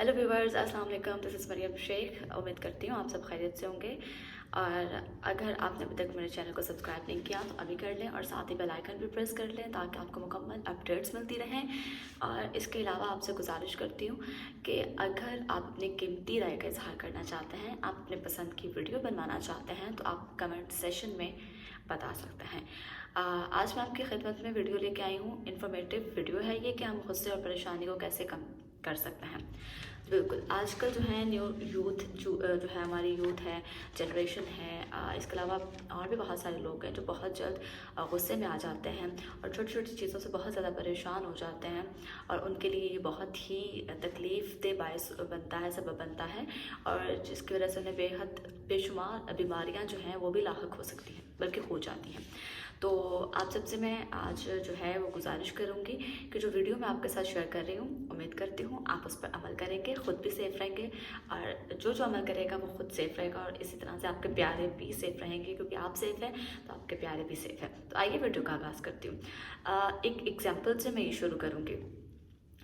Hello viewers, अस्सलाम वालेकुम। This is Maryam Sheikh. उम्मीद करती हूँ आप सब खैरियत से होंगे। और अगर आपने अभी तक मेरे चैनल को सब्सक्राइब नहीं किया तो अभी कर लें और साथ ही बेल आइकन भी प्रेस कर लें ताकि आपको मुकम्मल अपडेट्स मिलती रहें। और इसके अलावा आपसे गुजारिश करती हूँ कि अगर आप अपनी कीमती राय का इजहार करना चाहते हैं, आप अपने पसंद की वीडियो बनवाना चाहते हैं तो आप कमेंट सेशन में बता सकते हैं। आज मैं आपकी खिदमत में वीडियो लेके आई हूँ। इन्फॉर्मेटिव वीडियो है ये कि हम गुस्से और परेशानी को कैसे कम कर सकते हैं। बिल्कुल, आजकल जो है न्यू यूथ जो है हमारी यूथ है, जनरेशन है, इसके अलावा और भी बहुत सारे लोग हैं जो बहुत जल्द गुस्से में आ जाते हैं और छोटी छोटी चीज़ों से बहुत ज़्यादा परेशान हो जाते हैं और उनके लिए ये बहुत ही तकलीफ़ दे बायस बनता है, सबब बनता है और जिसकी वजह से उन्हें बेहद बेशुमार बीमारियां जो हैं वो भी लाहक हो सकती हैं, बल्कि हो जाती हैं। तो आप सबसे मैं आज जो है वो गुजारिश करूँगी कि जो वीडियो मैं आपके साथ शेयर कर रही हूँ, उम्मीद करती हूँ आप उस पर अमल करेंगे, ख़ुद भी सेफ़ रहेंगे और जो अमल करेगा वो खुद सेफ़ रहेगा और इसी तरह से आपके प्यारे भी सेफ़ रहेंगे, क्योंकि आप सेफ़ हैं तो आपके प्यारे भी सेफ़ हैं। तो आइए वीडियो का आगाज़ करती हूँ। एक एग्जाम्पल से मैं ये शुरू करूँगी।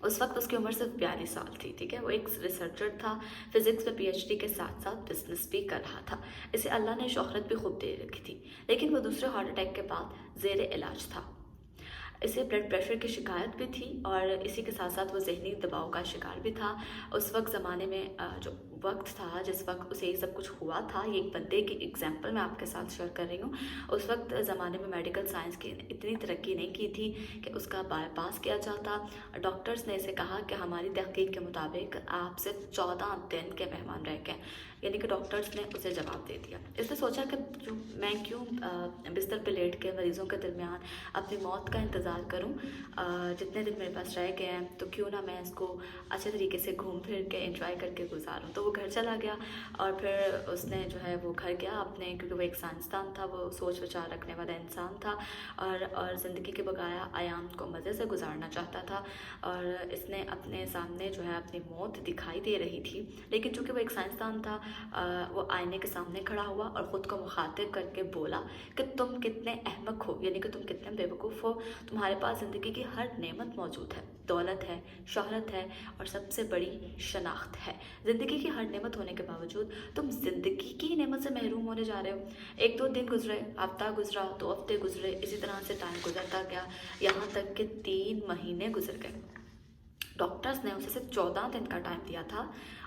उस वक्त उसकी उम्र सिर्फ 42 साल थी, ठीक है। वो एक रिसर्चर था, फिज़िक्स में पीएचडी के साथ साथ बिजनेस भी कर रहा था। इसे अल्लाह ने शोहरत भी खूब दे रखी थी, लेकिन वो दूसरे हार्ट अटैक के बाद ज़ेर इलाज था। इसे ब्लड प्रेशर की शिकायत भी थी और इसी के साथ साथ वो ज़हनी दबाव का शिकार भी था। उस वक्त ज़माने में जो वक्त था जिस वक्त उसे ये सब कुछ हुआ था, ये एक बंदे की एग्जांपल मैं आपके साथ शेयर कर रही हूँ। उस वक्त ज़माने में मेडिकल साइंस की इतनी तरक्की नहीं की थी कि उसका बाईपास किया जाता। डॉक्टर्स ने इसे कहा कि हमारी तहकीक के मुताबिक आप सिर्फ 14 दिन के मेहमान रह गए, यानी कि डॉक्टर्स ने उसे जवाब दे दिया। इसने सोचा कि जो मैं क्यों बिस्तर पे लेट के मरीज़ों के दरमियान अपनी मौत का इंतज़ार करूं। जितने दिन मेरे पास रह गए हैं तो क्यों ना मैं इसको अच्छे तरीके से घूम फिर के एंजॉय करके गुजारूं। तो वो घर चला गया और फिर उसने जो है वो घर गया अपने, क्योंकि वो एक साइंसदान था, वो सोच विचार रखने वाला इंसान था और ज़िंदगी के बकाया आयाम को मज़े से गुजारना चाहता था। और इसने अपने सामने जो है अपनी मौत दिखाई दे रही थी, लेकिन चूँकि वो एक साइंसदान था, वो आईने के सामने खड़ा हुआ और ख़ुद को मुखातिब करके बोला कि तुम कितने अहमक हो, यानी कि तुम कितने बेवकूफ़ हो। तुम्हारे पास ज़िंदगी की हर नेमत मौजूद है, दौलत है, शोहरत है और सबसे बड़ी शनाख्त है। ज़िंदगी की हर नेमत होने के बावजूद तुम ज़िंदगी की नेमत से महरूम होने जा रहे हो। 1-2 दिन गुजरे, हफ्ता गुजरा, 2 हफ्ते गुजरे, इसी तरह से टाइम गुजरता गया, यहाँ तक कि 3 महीने गुजर गए। डॉक्टर्स ने उसे सिर्फ 14 दिन का टाइम दिया था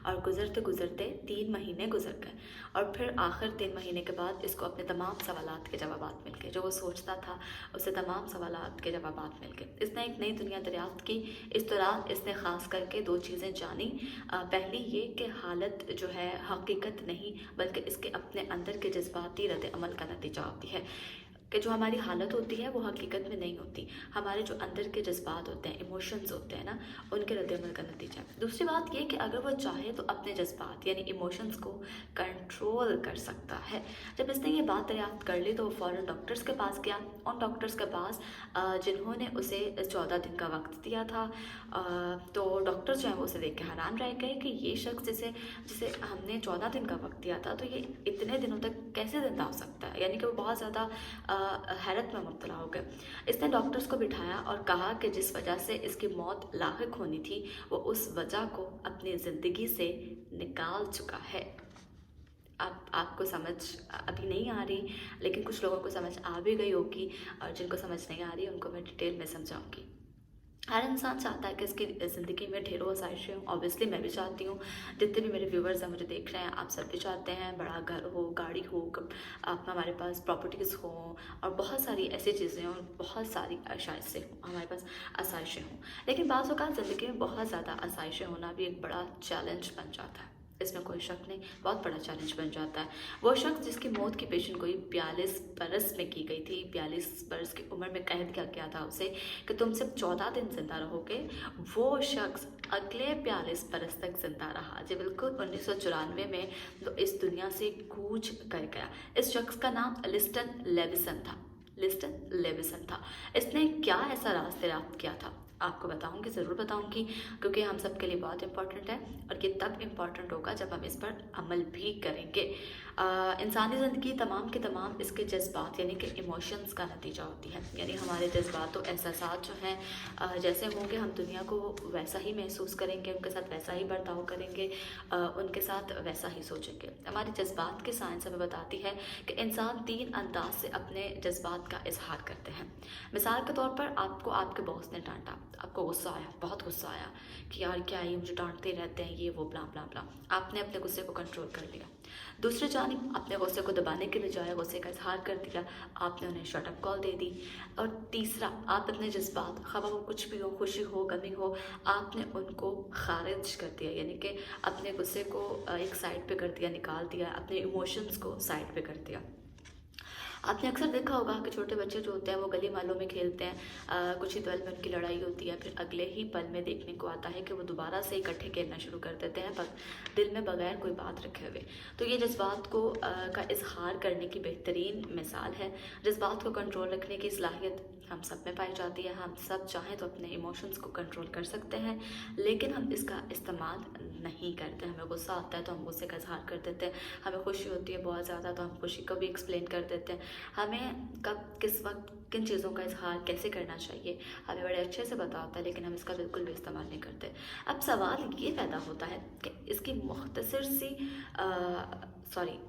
और गुजरते गुजरते 3 महीने गुजर गए और फिर आखिर 3 महीने के बाद इसको अपने तमाम सवालात के जवाब मिल गए। जो वो सोचता था उसे तमाम सवालात के जवाब मिल गए। इसने एक नई दुनिया दरियाफ्त की। इस दौरान इसने ख़ास करके 2 चीज़ें जानी। पहली ये कि हालत जो है हकीकत नहीं, बल्कि इसके अपने अंदर के जज्बाती रद्द अमल का नतीजा होती है, कि जो हमारी हालत होती है वो हकीकत में नहीं होती, हमारे जो अंदर के जज्बात होते हैं, इमोशंस होते हैं ना, उनके रद्द-ए-अमल का नतीजा है। दूसरी बात ये कि अगर वो चाहे तो अपने जज्बात यानी इमोशंस को कंट्रोल कर सकता है। जब इसने ये बात दरियाफ्त कर ली तो वो फ़ौरन डॉक्टर्स के पास गया, उन डॉक्टर्स के पास जिन्होंने उसे 14 दिन का वक्त दिया था। तो डॉक्टर्स जो हैं वो उसे देख के हैरान रह गए कि ये शख्स जिसे जिसे हमने 14 दिन का वक्त दिया था, तो ये इतने दिनों तक कैसे ज़िंदा हो सकता है। यानी कि वो बहुत ज़्यादा हैरत में मुब्तला हो गए। इसने डॉक्टर्स को बिठाया और कहा कि जिस वजह से इसकी मौत लाहिक होनी थी वो उस वजह को अपनी ज़िंदगी से निकाल चुका है। अब आपको समझ अभी नहीं आ रही, लेकिन कुछ लोगों को समझ आ भी गई होगी और जिनको समझ नहीं आ रही उनको मैं डिटेल में समझाऊंगी। हर इंसान चाहता है कि इसकी ज़िंदगी में ढेरों आसाइशें हों। ऑब्वियसली मैं भी चाहती हूँ, जितने भी मेरे व्यूवर्स हैं मुझे देख रहे हैं, आप सब भी चाहते हैं बड़ा घर हो, गाड़ी हो, आप हमारे पास प्रॉपर्टीज़ हों और बहुत सारी ऐसी चीज़ें हों, बहुत सारी आसाइशें हों, हमारे पास आसाइशें हों। लेकिन बाज़ औक़ात ज़िंदगी में बहुत ज़्यादा आसाइशें होना भी एक बड़ा चैलेंज बन जाता है, इसमें कोई शक नहीं, बहुत बड़ा चैलेंज बन जाता है। वो शख्स जिसकी मौत की पेशन गोई 42 बरस में की गई थी, 42 बरस की उम्र में कह दिया गया था उसे कि तुम सिर्फ 14 दिन जिंदा रहोगे, वो शख्स अगले 42 बरस तक जिंदा रहा। जी बिल्कुल, 1994 में तो इस दुनिया से कूच कर गया। इस शख्स का नाम लिस्टन लेविसन था। लिस्टन लेविसन था। इसने क्या ऐसा राज दरियाफ्त किया था? आपको बताऊंगी, ज़रूर बताऊंगी, क्योंकि हम सब के लिए बहुत इम्पॉर्टेंट है और ये तब इम्पॉर्टेंट होगा जब हम इस पर अमल भी करेंगे। इंसानी ज़िंदगी तमाम के तमाम इसके जज्बात यानी कि इमोशंस का नतीजा होती है। यानी हमारे जज्बात और एहसासात जो हैं जैसे होंगे हम दुनिया को वैसा ही महसूस करेंगे, उनके साथ वैसा ही बर्ताव करेंगे, उनके साथ वैसा ही सोचेंगे। हमारे जज्बात की साइंस हमें बताती है कि इंसान 3 अंदाज से अपने जज्बात का इजहार करते हैं। मिसाल के तौर पर आपको आपके बॉस ने डांटा, आपको गुस्सा आया, बहुत गुस्सा आया कि यार क्या ये मुझे डांटते रहते हैं, ये वो ब्ला ब्ला ब्ला। आपने अपने गुस्से को कंट्रोल कर लिया। दूसरी जानिब अपने गुस्से को दबाने के बजाय गुस्से का इजहार कर दिया, आपने उन्हें शट अप कॉल दे दी। और तीसरा, आप अपने जज्बात, खबर वो कुछ भी हो, खुशी हो, गमी हो, आपने उनको खारिज कर दिया, यानी कि अपने गुस्से को एक साइड पे कर दिया, निकाल दिया, अपने इमोशंस को साइड पे कर दिया। आपने अक्सर देखा होगा कि छोटे बच्चे जो होते हैं वो गली मोहल्लों में खेलते हैं, कुछ ही पल में उनकी लड़ाई होती है, फिर अगले ही पल में देखने को आता है कि वो दोबारा से इकट्ठे खेलना शुरू कर देते हैं, पर दिल में बगैर कोई बात रखे हुए। तो ये जज्बात को का इजहार करने की बेहतरीन मिसाल है। जज्बात को कंट्रोल रखने की सलाहियत हम सब में पाई जाती है। हम सब चाहें तो अपने इमोशंस को कंट्रोल कर सकते हैं, लेकिन हम इसका इस्तेमाल नहीं करते। हमें गुस्सा आता है तो हम गुस्से का इजहार कर देते हैं, हमें खुशी होती है बहुत ज़्यादा तो हम खुशी को भी एक्सप्लेन कर देते हैं। हमें कब, किस वक्त, किन चीज़ों का इजहार कैसे करना चाहिए हमें बड़े अच्छे से पता होता है, लेकिन हम इसका बिल्कुल भी इस्तेमाल नहीं करते। अब सवाल ये पैदा होता है कि इसकी मुख्तसर सी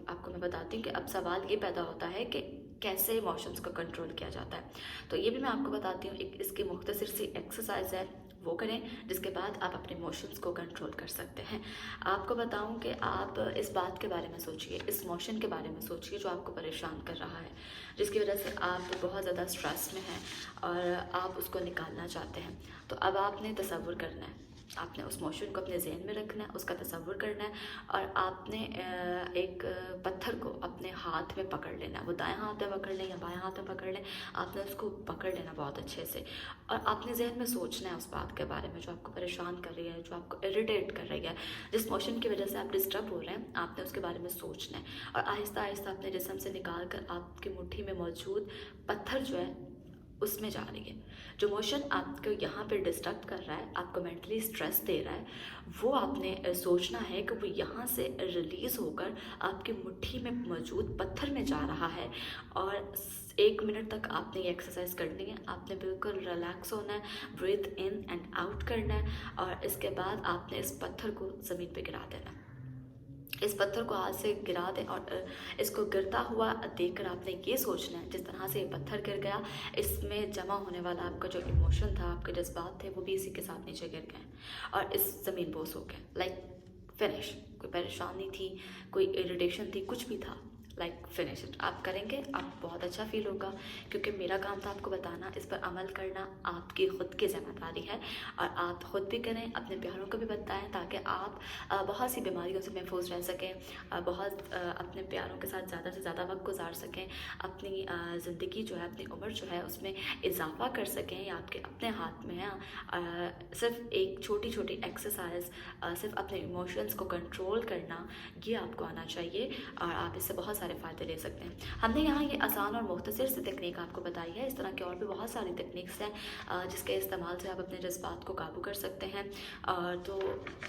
आपको मैं बताती हूँ कि अब सवाल ये पैदा होता है कि कैसे इमोशंस को कंट्रोल किया जाता है। तो ये भी मैं आपको बताती हूँ। एक इसकी मुख्तसर सी एक्सरसाइज है, वो करें, जिसके बाद आप अपने इमोशंस को कंट्रोल कर सकते हैं। आपको बताऊं कि आप इस बात के बारे में सोचिए, इस इमोशन के बारे में सोचिए जो आपको परेशान कर रहा है, जिसकी वजह से आप बहुत ज़्यादा स्ट्रेस में हैं और आप उसको निकालना चाहते हैं। तो अब आपने तसव्वुर करना है, आपने उस इमोशन को अपने जहन में रखना है, उसका तसव्वुर करना है और आपने एक पत्थर को अपने हाथ में पकड़ लेना है। वो दाएं हाथ में पकड़ लें या बाएं हाथ में पकड़ लें, आपने उसको पकड़ लेना बहुत अच्छे से और आपने जहन में सोचना है उस बात के बारे में जो आपको परेशान कर रही है, जो आपको इरिटेट कर रही है, जिस इमोशन की वजह से आप डिस्टर्ब हो रहे हैं। आपने उसके बारे में सोचना है और आहिस्ता आहिस्ता अपने जिस्म से निकाल कर आपकी मुट्ठी में मौजूद पत्थर जो है उसमें जा रही है। जो इमोशन आपको यहाँ पे डिस्टर्ब कर रहा है, आपको मेंटली स्ट्रेस दे रहा है, वो आपने सोचना है कि वो यहाँ से रिलीज़ होकर आपकी मुट्ठी में मौजूद पत्थर में जा रहा है। और 1 मिनट तक आपने ये एक्सरसाइज करनी है। आपने बिल्कुल रिलैक्स होना है, ब्रीथ इन एंड आउट करना है और इसके बाद आपने इस पत्थर को ज़मीन पे गिरा देना है। इस पत्थर को हाथ से गिरा दें और इसको गिरता हुआ देखकर आपने ये सोचना है, जिस तरह से ये पत्थर गिर गया, इसमें जमा होने वाला आपका जो इमोशन था, आपके जज्बात थे, वो भी इसी के साथ नीचे गिर गए और इस ज़मीन बोस हो गए। Like finish. कोई परेशानी थी, कोई इरिटेशन थी, कुछ भी था, लाइक फिनिश इट। आप करेंगे, आप बहुत अच्छा फील होगा, क्योंकि मेरा काम था आपको बताना, इस पर अमल करना आपकी ख़ुद की ज़िम्मेदारी है और आप ख़ुद भी करें, अपने प्यारों को भी बताएं, ताकि आप बहुत सी बीमारियों से महफूज रह सकें, अपने प्यारों के साथ ज़्यादा से ज़्यादा वक्त गुजार सकें, अपनी ज़िंदगी जो है, अपनी उम्र जो है उसमें इजाफा कर सकें। ये आपके अपने हाथ में है। सिर्फ एक छोटी छोटी एक्सरसाइज, सिर्फ अपने इमोशंस को कंट्रोल करना, ये आपको आना चाहिए और आप इससे बहुत सारे फ़ायदे ले सकते हैं। हमने यहाँ ये आसान और मुख्तसर सी तकनीक आपको बताई है। इस तरह की और भी बहुत सारी तकनीक्स हैं जिसके इस्तेमाल से आप अपने जज्बात को काबू कर सकते हैं। तो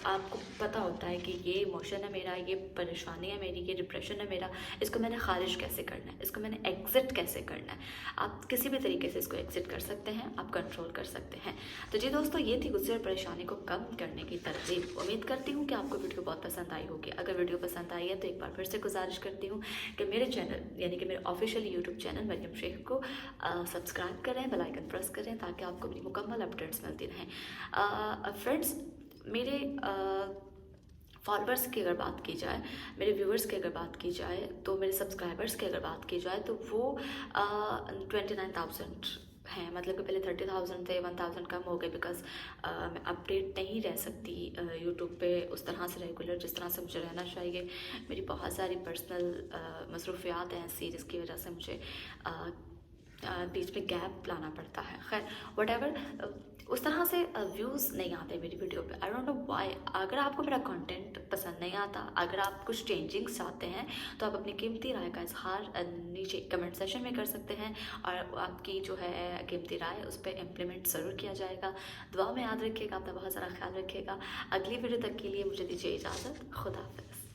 आपको पता होता है कि ये इमोशन है मेरा, ये परेशानी है मेरी, ये डिप्रेशन है मेरा, इसको मैंने खारिज कैसे करना है, इसको मैंने एग्ज़िट कैसे करना है। आप किसी भी तरीके से इसको एग्ज़िट कर सकते हैं, आप कंट्रोल कर सकते हैं। तो जी दोस्तों, ये थी गुस्से और परेशानी को कम करने की तरकीब। उम्मीद करती हूँ कि आपको वीडियो बहुत पसंद आई होगी। अगर वीडियो पसंद आई है तो एक बार फिर से गुजारिश करती हूँ कि मेरे चैनल यानी कि मेरे official YouTube channel Maryam Sheikh को सब्सक्राइब करें, बेल आइकन प्रेस करें, ताकि आपको मेरी मुकम्मल अपडेट्स मिलती रहें। फ्रेंड्स, मेरे फॉलोअर्स की अगर बात की जाए, मेरे व्यूअर्स की अगर बात की जाए, तो मेरे सब्सक्राइबर्स की अगर बात की जाए, तो वो 29,000 हैं। मतलब कि पहले 30,000 थे, 1,000 कम हो गए, बिकॉज मैं अपडेट नहीं रह सकती यूट्यूब पे उस तरह से रेगुलर, जिस तरह से मुझे रहना चाहिए। मेरी बहुत सारी पर्सनल मसरूफियात हैं ऐसी, जिसकी वजह से मुझे बीच में गैप लाना पड़ता है। खैर व्हाटएवर, उस तरह से व्यूज़ नहीं आते मेरी वीडियो पे। I don't know why. अगर आपको मेरा कंटेंट पसंद नहीं आता, अगर आप कुछ चेंजिंग्स चाहते हैं, तो आप अपनी कीमती राय का इज़हार नीचे कमेंट सेक्शन में कर सकते हैं, और आपकी जो है कीमती राय उस पर इम्प्लीमेंट ज़रूर किया जाएगा। दुआ में याद रखिएगा, अपना बहुत सारा ख्याल रखिएगा। अगली वीडियो तक के लिए मुझे दीजिए इजाज़त। खुदा हाफ़िज़।